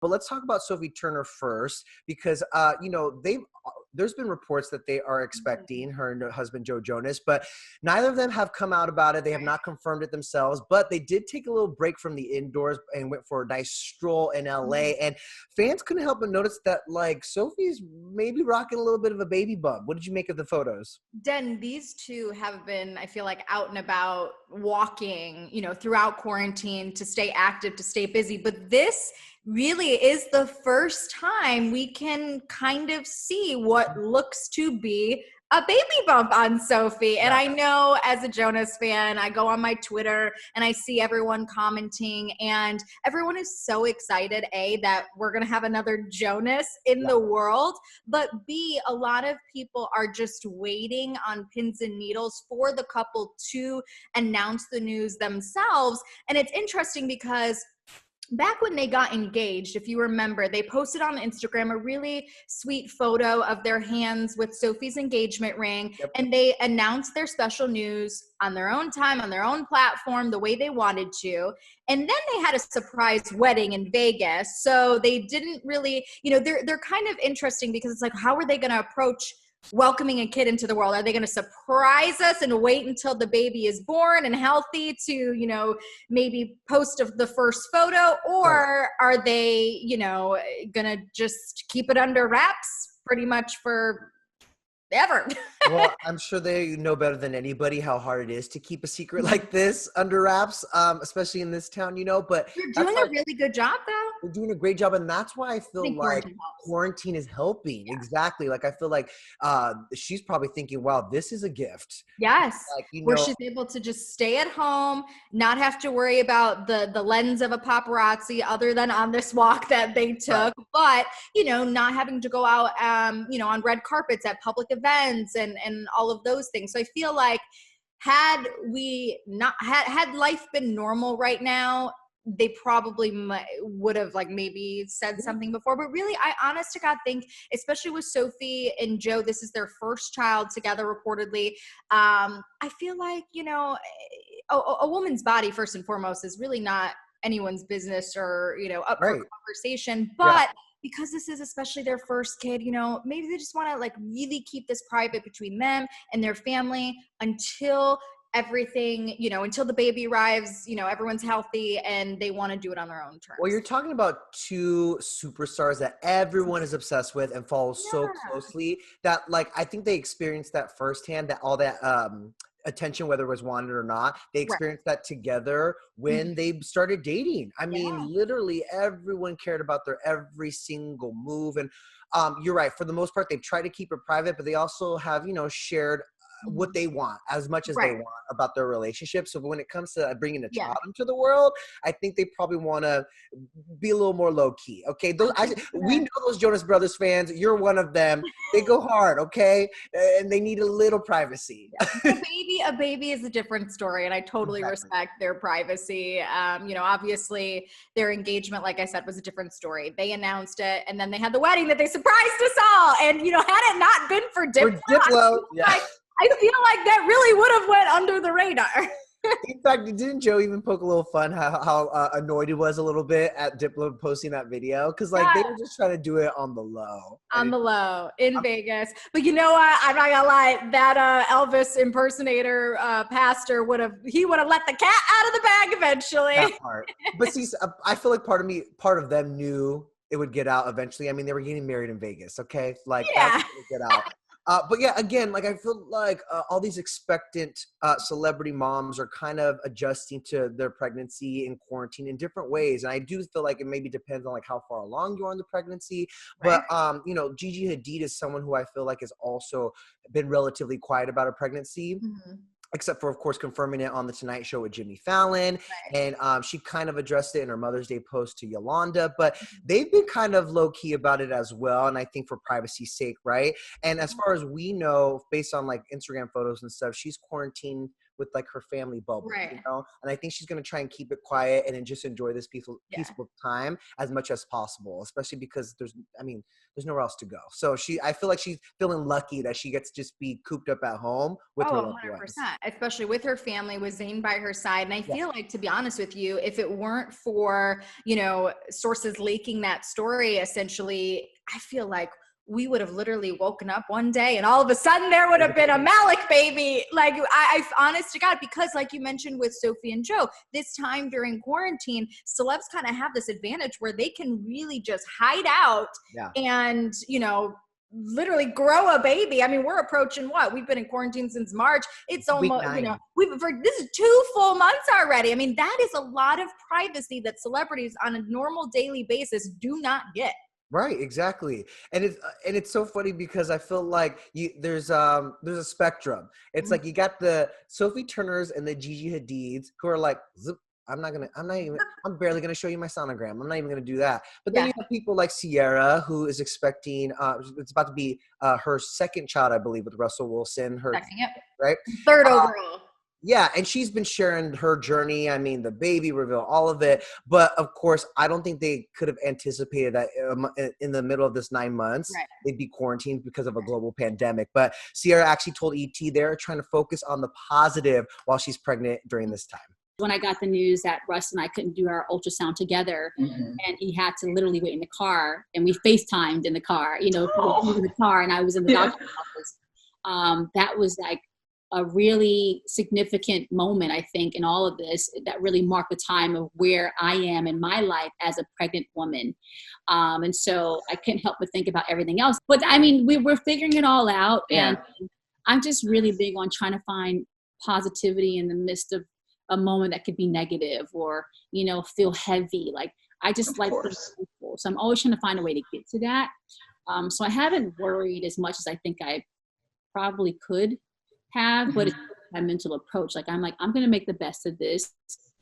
But let's talk about Sophie Turner first, because you know, there's been reports that they are expecting her and her husband Joe Jonas, but neither of them have come out about it. They have not confirmed it themselves, but they did take a little break from the indoors and went for a nice stroll in LA. And fans couldn't help but notice that, like, Sophie's maybe rocking a little bit of a baby bump. What did you make of the photos? Den, these two have been, I feel like, out and about walking, you know, throughout quarantine to stay active, to stay busy. But this really is the first time we can kind of see what looks to be a baby bump on Sophie. And I know, as a Jonas fan, I go on my Twitter and I see everyone commenting, and everyone is so excited, A, that we're going to have another Jonas in the world, but B, a lot of people are just waiting on pins and needles for the couple to announce the news themselves. And it's interesting because back when they got engaged, if you remember, they posted on Instagram a really sweet photo of their hands with Sophie's engagement ring, and they announced their special news on their own time, on their own platform, the way they wanted to. And then they had a surprise wedding in Vegas. So they didn't really, you know, they're kind of interesting because it's like, how are they going to approach welcoming a kid into the world? Are they going to surprise us and wait until the baby is born and healthy to, you know, maybe post the first photo? Or are they, you know, going to just keep it under wraps pretty much for ever? Well, I'm sure they know better than anybody how hard it is to keep a secret like this under wraps, especially in this town, you know. But you're doing a really good job, though. They're doing a great job, and that's why I feel like quarantine is helping. Exactly. Like, I feel like she's probably thinking, wow, this is a gift. Yes. Like, you know, where she's able to just stay at home, not have to worry about the lens of a paparazzi other than on this walk that they took, but, you know, not having to go out, you know, on red carpets at public events and all of those things. So I feel like had life been normal right now, they probably would have like maybe said something before. But really, I honest to God think, especially with Sophie and Joe, this is their first child together reportedly. I feel like, you know, a woman's body first and foremost is really not anyone's business or, you know, up for conversation. But because this is especially their first kid, you know, maybe they just want to like really keep this private between them and their family until everything, you know, until the baby arrives, you know, everyone's healthy and they want to do it on their own terms. Well, you're talking about two superstars that everyone is obsessed with and follows so closely that, like, I think they experienced that firsthand, that all that attention, whether it was wanted or not, they experienced that together when they started dating. I mean, literally everyone cared about their every single move. And you're right. For the most part, they've tried to keep it private, but they also have, you know, shared what they want as much as they want about their relationship. So when it comes to bringing a child into the world, I think they probably want to be a little more low key. Okay. We know those Jonas Brothers fans. You're one of them. They go hard. Okay. And they need a little privacy. A baby is a different story. And I totally respect their privacy. You know, obviously their engagement, like I said, was a different story. They announced it and then they had the wedding that they surprised us all. And, you know, had it not been for Diplo, I feel like that really would have went under the radar. In fact, didn't Joe even poke a little fun how annoyed he was a little bit at Diplo posting that video? Because, like, they were just trying to do it on the low. On the low in Vegas. But you know what? I'm not gonna lie. That Elvis impersonator pastor would have let the cat out of the bag eventually. That part. But see, I feel like part of them knew it would get out eventually. I mean, they were getting married in Vegas, okay? Like, that's going to get out. But yeah, again, like I feel like all these expectant celebrity moms are kind of adjusting to their pregnancy and quarantine in different ways. And I do feel like it maybe depends on like how far along you are in the pregnancy. But, you know, Gigi Hadid is someone who I feel like has also been relatively quiet about her pregnancy. Except for, of course, confirming it on The Tonight Show with Jimmy Fallon. And she kind of addressed it in her Mother's Day post to Yolanda. But they've been kind of low-key about it as well, and I think for privacy's sake, right? And as far as we know, based on, like, Instagram photos and stuff, she's quarantined with like her family bubble, Right. you know? And I think she's going to try and keep it quiet and then just enjoy this peaceful time as much as possible, especially because there's nowhere else to go. So I feel like she's feeling lucky that she gets to just be cooped up at home with her loved 100%. ones. Especially with her family, with Zayn by her side. And I Yeah. feel like, to be honest with you, if it weren't for, sources leaking that story, essentially, I feel like we would have literally woken up one day and all of a sudden there would have been a Malik baby. Like, I honest to God, because like you mentioned with Sophie and Joe, this time during quarantine, celebs kind of have this advantage where they can really just hide out and, literally grow a baby. I mean, we're approaching what? We've been in quarantine since March. It's almost, this is 2 full months already. I mean, that is a lot of privacy that celebrities on a normal daily basis do not get. Right, exactly. And it's so funny because I feel like there's a spectrum. It's like you got the Sophie Turners and the Gigi Hadids who are like, I'm barely gonna show you my sonogram. I'm not even gonna do that. But then you have people like Ciara, who is expecting, it's about to be her second child, I believe, with Russell Wilson. Right? Third overall. Yeah, and she's been sharing her journey. I mean, the baby reveal, all of it. But of course, I don't think they could have anticipated that in the middle of this 9 months, they'd be quarantined because of a global pandemic. But Ciara actually told ET they're trying to focus on the positive while she's pregnant during this time. When I got the news that Russ and I couldn't do our ultrasound together, and he had to literally wait in the car, and we FaceTimed in the car, in the car, and I was in the doctor's office. That was like a really significant moment, I think, in all of this that really marked the time of where I am in my life as a pregnant woman. And so I couldn't help but think about everything else. But I mean, we're figuring it all out. And I'm just really big on trying to find positivity in the midst of a moment that could be negative or, feel heavy. Like, I just like being hopeful. So I'm always trying to find a way to get to that. So I haven't worried as much as I think I probably could have, but it's my mental approach. Like, I'm going to make the best of this.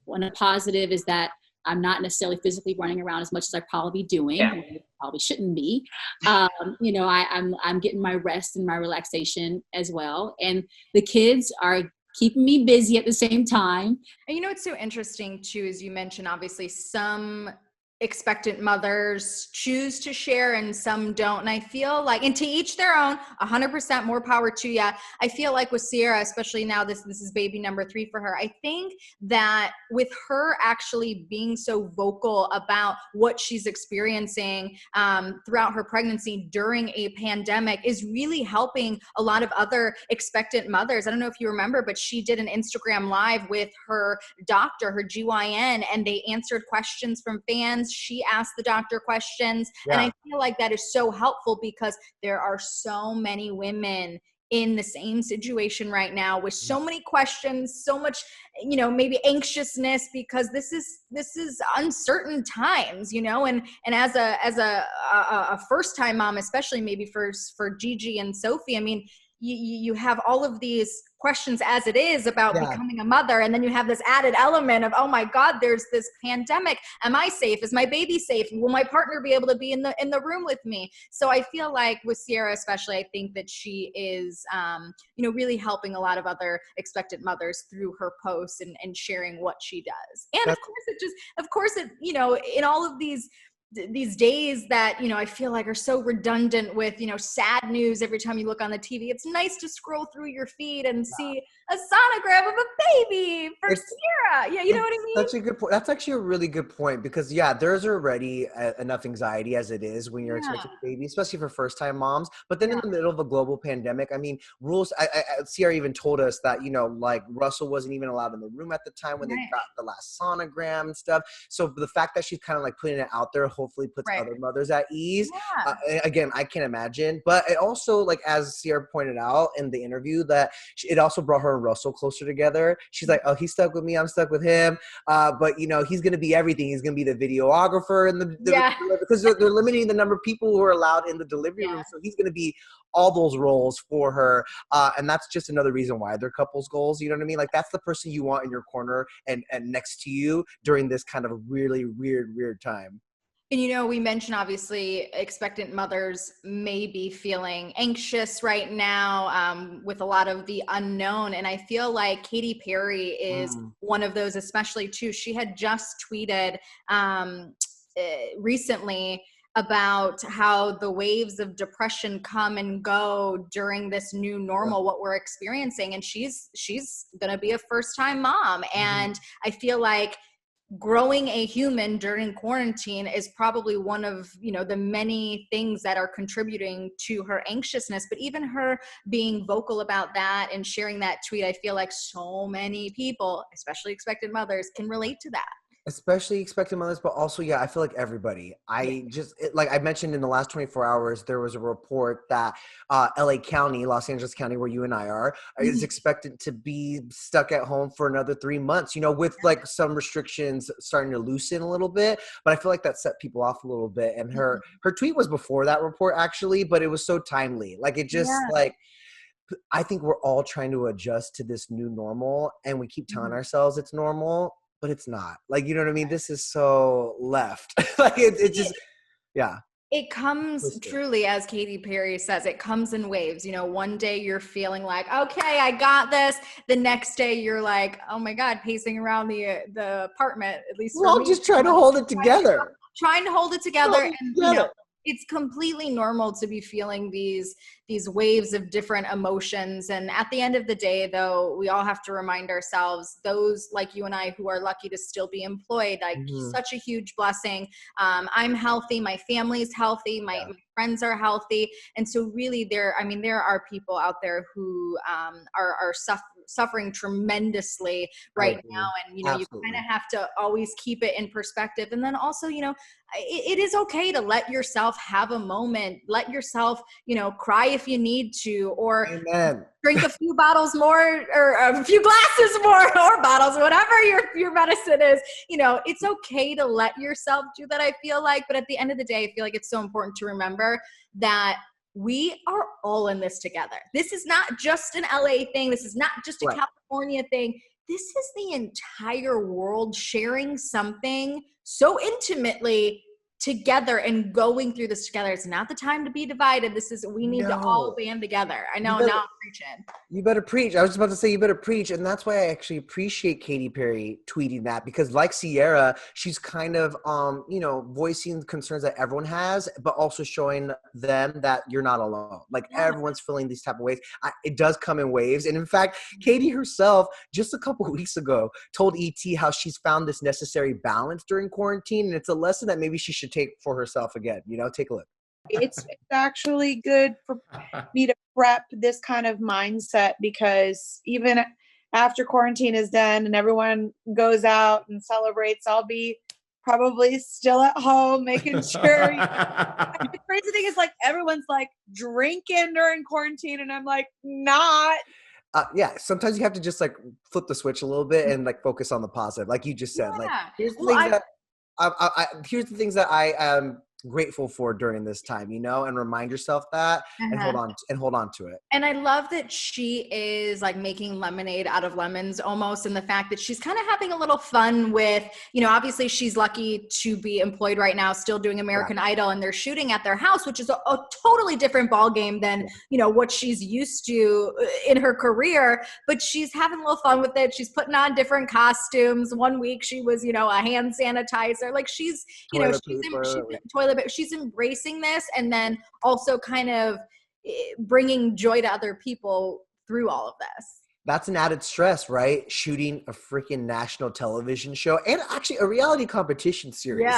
One positive is that I'm not necessarily physically running around as much as I probably be doing. I probably shouldn't be. I'm getting my rest and my relaxation as well. And the kids are keeping me busy at the same time. And it's so interesting too, as you mentioned, obviously some expectant mothers choose to share and some don't. And I feel like, and to each their own, 100% more power to you. I feel like with Ciara, especially now, this is baby number 3 for her. I think that with her actually being so vocal about what she's experiencing throughout her pregnancy during a pandemic is really helping a lot of other expectant mothers. I don't know if you remember, but she did an Instagram live with her doctor, her GYN, and they answered questions from fans. She asked the doctor questions. And I feel like that is so helpful because there are so many women in the same situation right now with so many questions, so much, maybe anxiousness because this is uncertain times, and as a first time mom, especially maybe for Gigi and Sophie, I mean, you have all of these questions as it is about becoming a mother. And then you have this added element of, oh my God, there's this pandemic. Am I safe? Is my baby safe? Will my partner be able to be in the room with me? So I feel like with Ciara, especially, I think that she is, really helping a lot of other expectant mothers through her posts and sharing what she does. And of course it, in all of these days that, I feel like are so redundant with, sad news every time you look on the TV. It's nice to scroll through your feed and see a sonogram of a baby for Ciara. Yeah, you know what I mean? That's a good point. That's actually a really good point because, there's already enough anxiety as it is when you're expecting a baby, especially for first-time moms. But then in the middle of a global pandemic, I mean, rules, Ciara even told us that, like Russell wasn't even allowed in the room at the time when they got the last sonogram and stuff. So the fact that she's kind of like putting it out there hopefully puts other mothers at ease. Again, I can't imagine. But it also, like, as Ciara pointed out in the interview, that it also brought her and Russell closer together. She's like, oh, he's stuck with me, I'm stuck with him. But he's gonna be everything. He's gonna be the videographer and because they're limiting the number of people who are allowed in the delivery room. So he's gonna be all those roles for her. And that's just another reason why they're couples goals. You know what I mean? Like, that's the person you want in your corner and next to you during this kind of really weird time. And, you know, we mentioned obviously expectant mothers may be feeling anxious right now with a lot of the unknown. And I feel like Katy Perry is one of those, especially too. She had just tweeted recently about how the waves of depression come and go during this new normal, what we're experiencing. And she's going to be a first-time mom. And I feel like growing a human during quarantine is probably one of, you know, the many things that are contributing to her anxiousness. But even her being vocal about that and sharing that tweet, I feel like so many people, especially expectant mothers, can relate to that. Especially expectant mothers, but also, I feel like everybody. Like I mentioned in the last 24 hours, there was a report that LA County, Los Angeles County, where you and I are, is expected to be stuck at home for another 3 months, you know, with like some restrictions starting to loosen a little bit. But I feel like that set people off a little bit. And her tweet was before that report, actually, but it was so timely. Like it just like, I think we're all trying to adjust to this new normal, and we keep telling ourselves it's normal, but it's not. Like, you know what I mean? This is so left. Like it just, It comes truly, as Katy Perry says, it comes in waves. You know, one day you're feeling like, okay, I got this. The next day you're like, oh my God, pacing around the apartment, at least we're all just trying to hold it together. Trying to hold it together. And, you know, it's completely normal to be feeling these waves of different emotions. And at the end of the day, though, we all have to remind ourselves, those like you and I who are lucky to still be employed, like such a huge blessing. I'm healthy. My family's healthy. My friends are healthy. And so really there are people out there who are suffering tremendously right now. And, you know, you kind of have to always keep it in perspective. And then also, you know, it is okay to let yourself have a moment, let yourself, you know, cry if you need to, or drink a few bottles more, or a few glasses more, or bottles, whatever your medicine is. You know, it's okay to let yourself do that, I feel like. But at the end of the day, I feel like it's so important to remember that we are all in this together. This is not just an LA thing. This is not just a California thing. This is the entire world sharing something so intimately together and going through this together. It's not the time to be divided. We need to all band together. I know now I'm preaching. You better preach. I was about to say you better preach. And that's why I actually appreciate Katy Perry tweeting that, because like Ciara, she's kind of, you know, voicing concerns that everyone has, but also showing them that you're not alone. Like everyone's feeling these type of waves. It does come in waves. And in fact, Katy herself, just a couple of weeks ago, told ET how she's found this necessary balance during quarantine. And it's a lesson that maybe she should take for herself again. You know, take a look. It's actually good for me to prep this kind of mindset, because even after quarantine is done and everyone goes out and celebrates, I'll be probably still at home making sure. The crazy thing is, like, everyone's like drinking during quarantine and I'm like, not. Sometimes you have to just like flip the switch a little bit and like focus on the positive, like you just said. Like here's the things that I am grateful for during this time, you know, and remind yourself that and hold on to it. And I love that she is like making lemonade out of lemons almost, and the fact that she's kind of having a little fun with, you know, obviously she's lucky to be employed right now, still doing American Idol, and they're shooting at their house, which is a totally different ball game than, you know, what she's used to in her career. But she's having a little fun with it. She's putting on different costumes. One week she was, you know, a hand sanitizer. Like she's, you know, she's embracing this, and then also kind of bringing joy to other people through all of this. That's an added stress, right? Shooting a freaking national television show and actually a reality competition series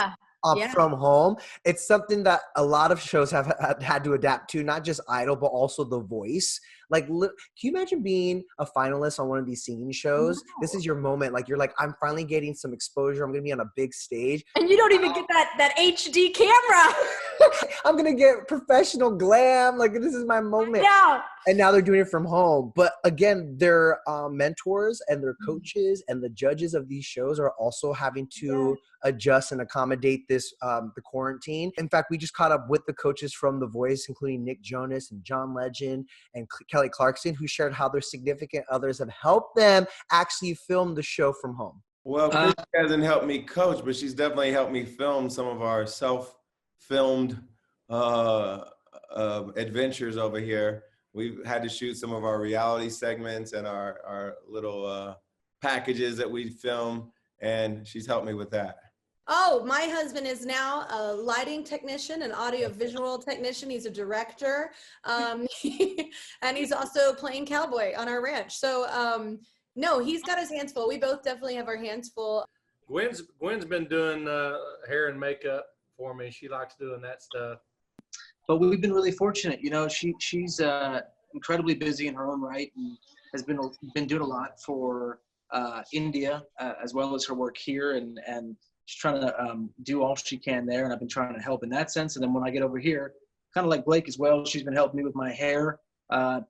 from home. It's something that a lot of shows have had to adapt to, not just Idol, but also The Voice. Like, can you imagine being a finalist on one of these singing shows? No. This is your moment. Like, you're like, I'm finally getting some exposure. I'm going to be on a big stage. And you don't even get that HD camera. I'm going to get professional glam. Like, this is my moment. Yeah. And now they're doing it from home. But again, their mentors and their coaches and the judges of these shows are also having to adjust and accommodate this, the quarantine. In fact, we just caught up with the coaches from The Voice, including Nick Jonas and John Legend and Clarkson, who shared how their significant others have helped them actually film the show from home. Well, Chris hasn't helped me coach, but she's definitely helped me film some of our self-filmed adventures over here. We've had to shoot some of our reality segments and our little packages that we film, and she's helped me with that. Oh, my husband is now a lighting technician, an audio-visual technician. He's a director, and he's also playing cowboy on our ranch. So, no, he's got his hands full. We both definitely have our hands full. Gwen's been doing hair and makeup for me. She likes doing that stuff. But we've been really fortunate. You know, she's incredibly busy in her own right and has been doing a lot for India as well as her work here, and she's trying to do all she can there, and I've been trying to help in that sense. And then when I get over here, kind of like Blake as well, she's been helping me with my hair,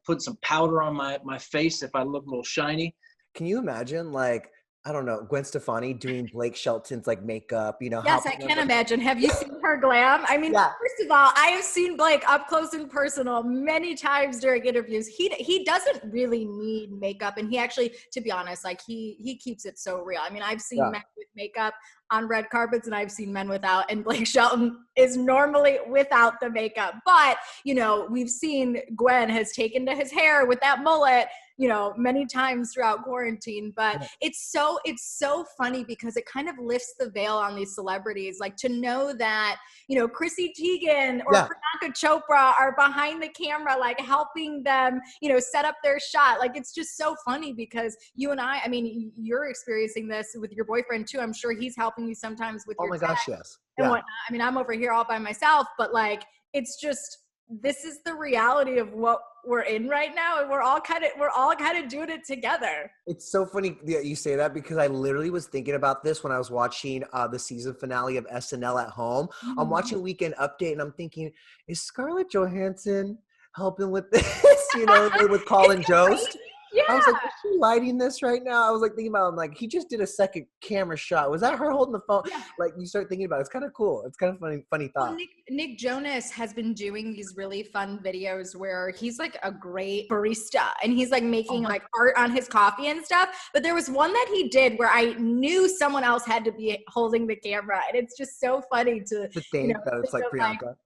put some powder on my face if I look a little shiny. Can you imagine, like, I don't know, Gwen Stefani doing Blake Shelton's like makeup, you know? Yes, I can imagine. Have you seen her glam? I mean, First of all, I have seen Blake up close and personal many times during interviews. He doesn't really need makeup, and he actually, to be honest, like he keeps it so real. I mean, I've seen men with makeup on red carpets, and I've seen men without, and Blake Shelton is normally without the makeup. But, you know, we've seen Gwen has taken to his hair with that mullet, you know, many times throughout quarantine. But it's so funny because it kind of lifts the veil on these celebrities. Like, to know that, you know, Chrissy Teigen or Priyanka Chopra are behind the camera, like helping them, you know, set up their shot. Like, it's just so funny because you and I mean, you're experiencing this with your boyfriend too. I'm sure he's helping you sometimes with your gosh, yes. And whatnot. I mean, I'm over here all by myself, but like, it's just, this is the reality of what we're in right now, and we're all kind of doing it together. It's so funny that you say that, because I literally was thinking about this when I was watching the season finale of SNL at home. I'm watching Weekend Update, and I'm thinking, is Scarlett Johansson helping with this? You know, with Colin Jost. Yeah. I was like, is she lighting this right now? I was like thinking about it. I'm like, he just did a second camera shot. Was that her holding the phone? Yeah. Like, you start thinking about it. It's kind of cool. It's kind of funny thought. Well, Nick Jonas has been doing these really fun videos where he's like a great barista, and he's like making like art on his coffee and stuff. But there was one that he did where I knew someone else had to be holding the camera. And it's just so funny to think that it's like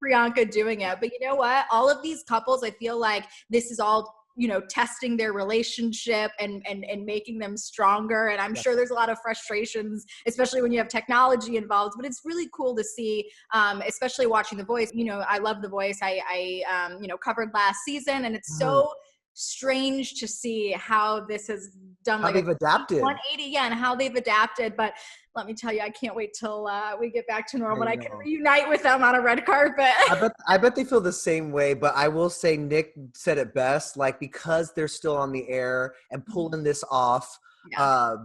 Priyanka doing it. But you know what? All of these couples, I feel like this is all, you know, testing their relationship and making them stronger. And I'm sure there's a lot of frustrations, especially when you have technology involved, but it's really cool to see, especially watching The Voice. You know, I love The Voice. I you know, covered last season, and it's so strange to see how this has done, how they've adapted 180, and how they've adapted. But let me tell you, I can't wait till we get back to normal and I can reunite with them on a red carpet. I bet they feel the same way, but I will say Nick said it best, like, because they're still on the air and pulling this off,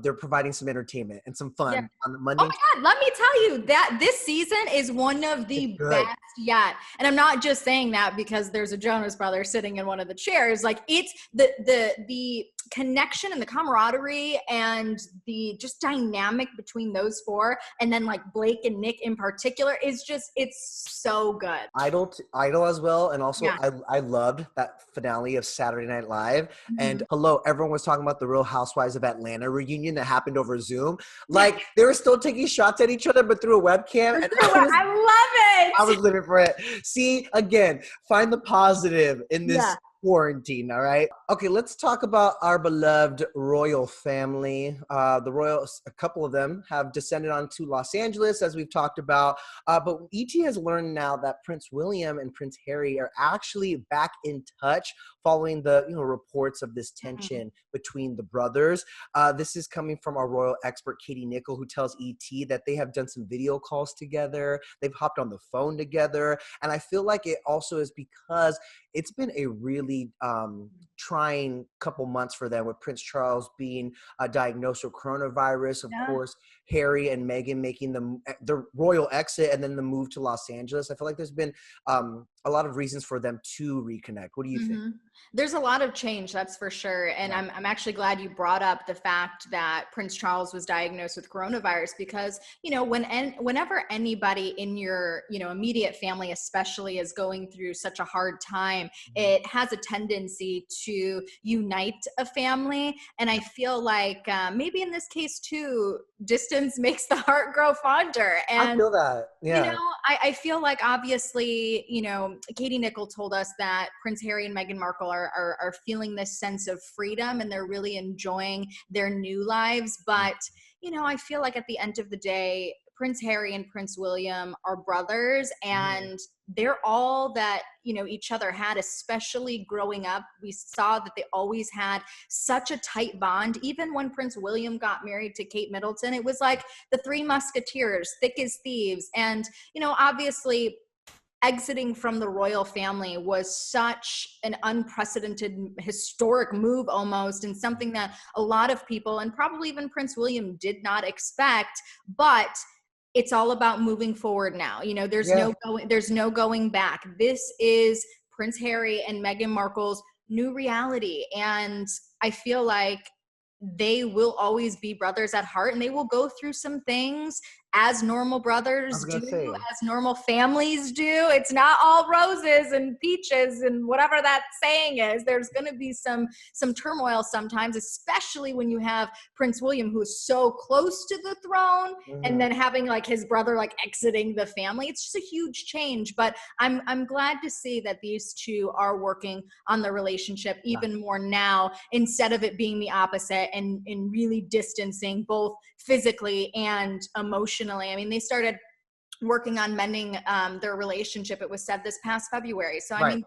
they're providing some entertainment and some fun on the Monday. Oh my God, let me tell you that this season is one of the best yet. And I'm not just saying that because there's a Jonas Brothers sitting in one of the chairs. Like, it's the connection and the camaraderie and the just dynamic between those four, and then like Blake and Nick in particular, is just, it's so good. Idol as well. And also I loved that finale of Saturday Night Live. And hello, everyone was talking about the Real Housewives of Atlanta reunion that happened over Zoom. Like, they were still taking shots at each other, but through a webcam. And I love it. I was living for it. See, again, find the positive in this quarantine. All right. Okay, let's talk about our beloved royal family. The royals, a couple of them have descended onto Los Angeles, as we've talked about. But ET has learned now that Prince William and Prince Harry are actually back in touch following the reports of this tension between the brothers. This is coming from our royal expert, Katy Nichol, who tells ET that they have done some video calls together. They've hopped on the phone together. And I feel like it also is because it's been a really trying couple months for them, with Prince Charles being diagnosed with coronavirus. Of course, Harry and Meghan making the royal exit and then the move to Los Angeles. I feel like there's been a lot of reasons for them to reconnect. What do you think? There's a lot of change, that's for sure. And I'm actually glad you brought up the fact that Prince Charles was diagnosed with coronavirus, because, whenever anybody in your, immediate family especially is going through such a hard time, time, it has a tendency to unite a family. And I feel like maybe in this case too, distance makes the heart grow fonder. And I feel that. Yeah. you know, I feel like obviously, you know, Katie Nichol told us that Prince Harry and Meghan Markle are feeling this sense of freedom and they're really enjoying their new lives. But, you know, I feel like at the end of the day, Prince Harry and Prince William are brothers, and they're all that, you know, each other had, especially growing up. We saw that they always had such a tight bond. Even when Prince William got married to Kate Middleton, it was like the Three Musketeers, thick as thieves. And, you know, obviously exiting from the royal family was such an unprecedented, historic move almost, and something that a lot of people, and probably even Prince William, did not expect. But it's all about moving forward now. You know, there's no going back. This is Prince Harry and Meghan Markle's new reality. And I feel like they will always be brothers at heart, and they will go through some things as normal brothers do, as normal families do. It's not all roses and peaches and whatever that saying is. There's going to be some turmoil sometimes, especially when you have Prince William, who is so close to the throne, and then having like his brother like exiting the family. It's just a huge change. But I'm glad to see that these two are working on the relationship even more now, instead of it being the opposite and really distancing both physically and emotionally. I mean, they started working on mending their relationship, it was said, this past February. So, I mean,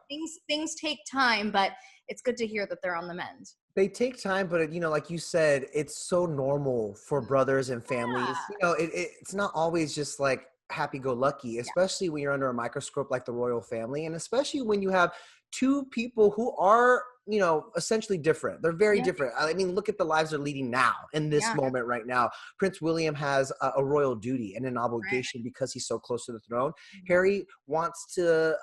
things take time, but it's good to hear that they're on the mend. They take time, but, you know, like you said, it's so normal for brothers and families. You know, it's not always just like happy-go-lucky, especially when you're under a microscope like the royal family, and especially when you have two people who are, you know, essentially different. They're very different. I mean, look at the lives they're leading now in this moment right now. Prince William has a royal duty and an obligation because he's so close to the throne. Harry wants to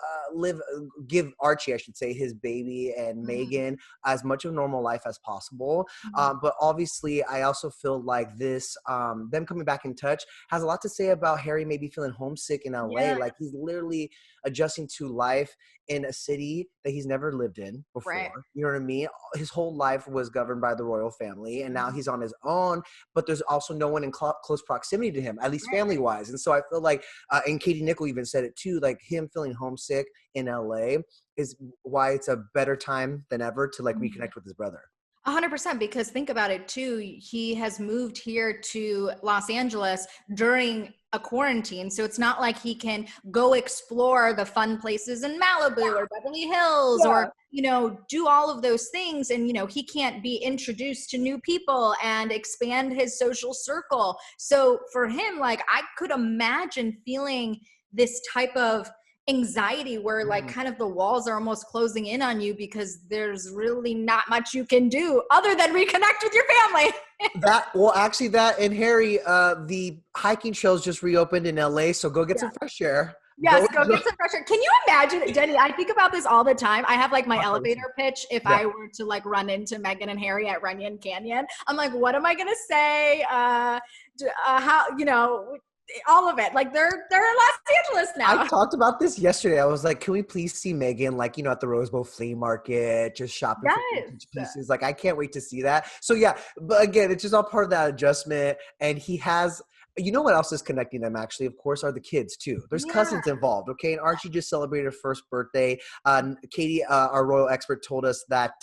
give Archie, I should say, his baby and Meghan as much of a normal life as possible. But obviously, I also feel like this, them coming back in touch has a lot to say about Harry maybe feeling homesick in LA. Like he's literally adjusting to life in a city that he's never lived in before. You know what I mean? His whole life was governed by the royal family, and now he's on his own, but there's also no one in close proximity to him, at least family-wise. And so I feel like, and Katy Nichol even said it too, like him feeling homesick in LA is why it's a better time than ever to like reconnect with his brother. 100%, because think about it too. He has moved here to Los Angeles during a quarantine. So it's not like he can go explore the fun places in Malibu or Beverly Hills or, you know, do all of those things. And, you know, he can't be introduced to new people and expand his social circle. So for him, like, I could imagine feeling this type of anxiety where like kind of the walls are almost closing in on you because there's really not much you can do other than reconnect with your family. That and Harry, the hiking trails just reopened in LA, so go get some fresh air. Yes, go get some fresh air. Can you imagine, Denny? I think about this all the time. I have like my elevator pitch if I were to like run into Meghan and Harry at Runyon Canyon. I'm like, what am I gonna say? How, you know, all of it. Like they're in Los Angeles now. I talked about this yesterday. I was like, can we please see Meghan, like, you know, at the Rose Bowl flea market, just shopping for vintage pieces. Like, I can't wait to see that. So yeah, but again, it's just all part of that adjustment. And he has, you know what else is connecting them actually, of course, are the kids too. There's cousins involved, okay? And Archie just celebrated her first birthday. Katie, our royal expert, told us that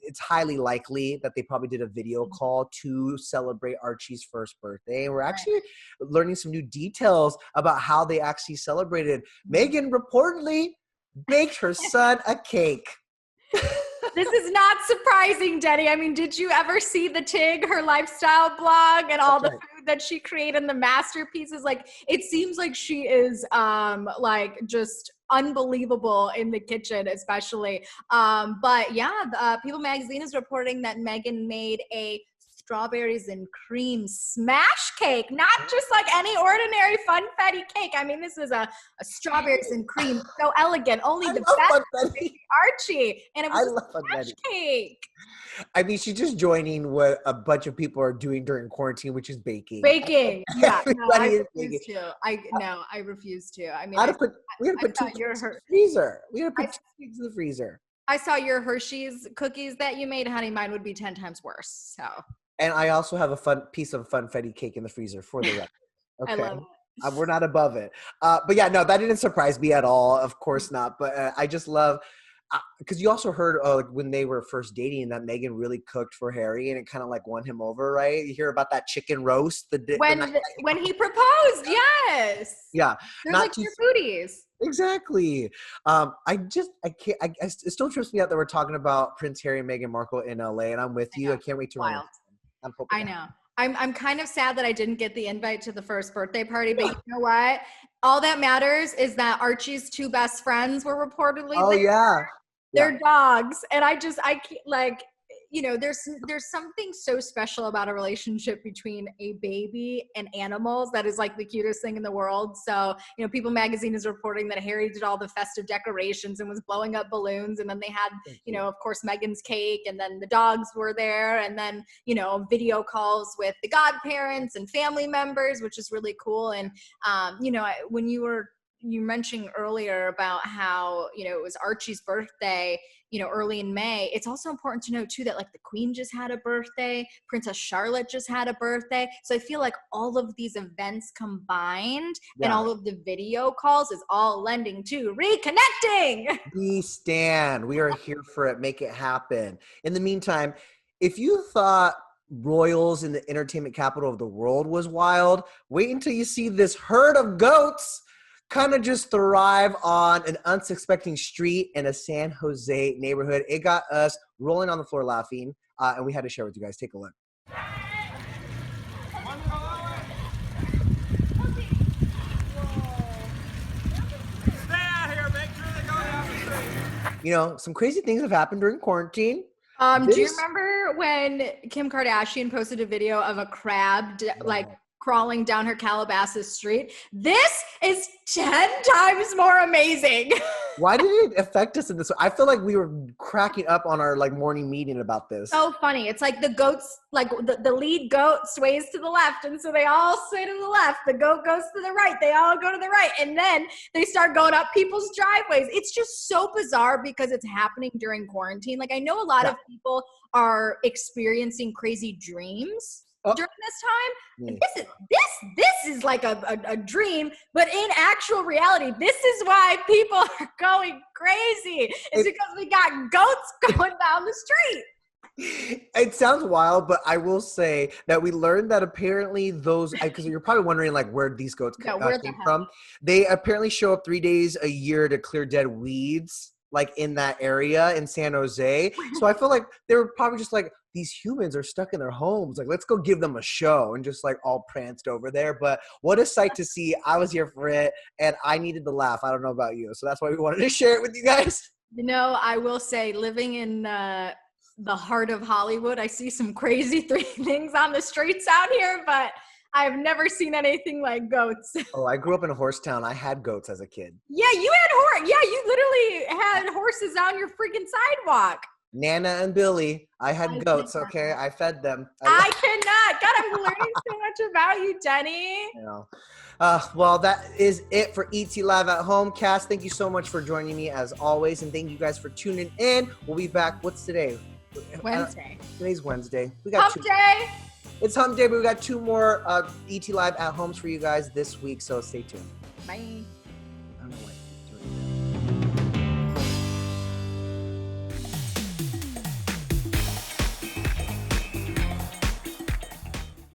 it's highly likely that they probably did a video call to celebrate Archie's first birthday. And we're actually learning some new details about how they actually celebrated. Meghan reportedly baked her son a cake. This is not surprising, Denny. I mean, did you ever see the Tig, her lifestyle blog, and all the food that she created and the masterpieces? Like, it seems like she is like just unbelievable in the kitchen, especially. But yeah, People Magazine is reporting that Meghan made a strawberries and cream smash cake, not just like any ordinary funfetti cake. I mean, this is a strawberries and cream, so elegant. Only the best Archie, and it was a smash cake. I mean, she's just joining what a bunch of people are doing during quarantine, which is baking. Baking, yeah. No, I refuse to. I refuse to. I mean, we had to put 2 cakes in the freezer. We had to put 2 cakes in the freezer. I saw your Hershey's cookies that you made, honey. Mine would be 10 times worse. So. And I also have a fun piece of funfetti cake in the freezer for the record. Okay. I love it. We're not above it. But yeah, no, that didn't surprise me at all. Of course not. But I just love, because you also heard when they were first dating that Meghan really cooked for Harry and it kind of like won him over, right? You hear about that chicken roast when he proposed, yes. Yeah, they're not like your foodies. Exactly. It still trips me out that we're talking about Prince Harry and Meghan Markle in LA, and I'm with you. I can't wait to run. I know. I'm kind of sad that I didn't get the invite to the first birthday party, but you know what? All that matters is that Archie's 2 best friends were reportedly there. Yeah. They're dogs. And I can't, like, you know, there's something so special about a relationship between a baby and animals that is like the cutest thing in the world. So, you know, People Magazine is reporting that Harry did all the festive decorations and was blowing up balloons. And then they had, you know, of course, Meghan's cake, and then the dogs were there. And then, you know, video calls with the godparents and family members, which is really cool. And, you know, when you mentioned earlier about how, you know, it was Archie's birthday, you know, early in May. It's also important to know too that like the Queen just had a birthday, Princess Charlotte just had a birthday. So I feel like all of these events combined and all of the video calls is all lending to reconnecting. We stand. We are here for it. Make it happen. In the meantime, if you thought royals in the entertainment capital of the world was wild, wait until you see this herd of goats kind of just thrive on an unsuspecting street in a San Jose neighborhood. It got us rolling on the floor laughing, and we had to share with you guys. Take a look. You know, some crazy things have happened during quarantine. Do you remember when Kim Kardashian posted a video of a crab crawling down her Calabasas street? This is 10 times more amazing. Why did it affect us in this way? I feel like we were cracking up on our like morning meeting about this. So funny. It's like the goats, like the lead goat sways to the left, and so they all sway to the left. The goat goes to the right. They all go to the right, and then they start going up people's driveways. It's just so bizarre because it's happening during quarantine. Like I know a lot of people are experiencing crazy dreams during this time. This is like a dream, but in actual reality, this is why people are going crazy. It's because we got goats going down the street. It sounds wild, but I will say that we learned that apparently those, because you're probably wondering like where these goats came from. They apparently show up 3 days a year to clear dead weeds like in that area in San Jose. So I feel like they were probably just like, these humans are stuck in their homes. Like, let's go give them a show, and just like all pranced over there. But what a sight to see. I was here for it, and I needed to laugh. I don't know about you. So that's why we wanted to share it with you guys. You know, I will say, living in the heart of Hollywood, I see some crazy things on the streets out here, but I've never seen anything like goats. Oh, I grew up in a horse town. I had goats as a kid. Yeah, you literally had horses on your freaking sidewalk. Nana and Billy. I had goats, okay? I fed them. I cannot. God, I'm learning so much about you, Denny. You know. Well, that is it for etlive at home. Cass, thank you so much for joining me as always, and thank you guys for tuning in. We'll be back. What's today? Wednesday. Today's Wednesday. We got Hump Day. It's Hump Day, but we got 2 more etlive at homes for you guys this week, so stay tuned. Bye.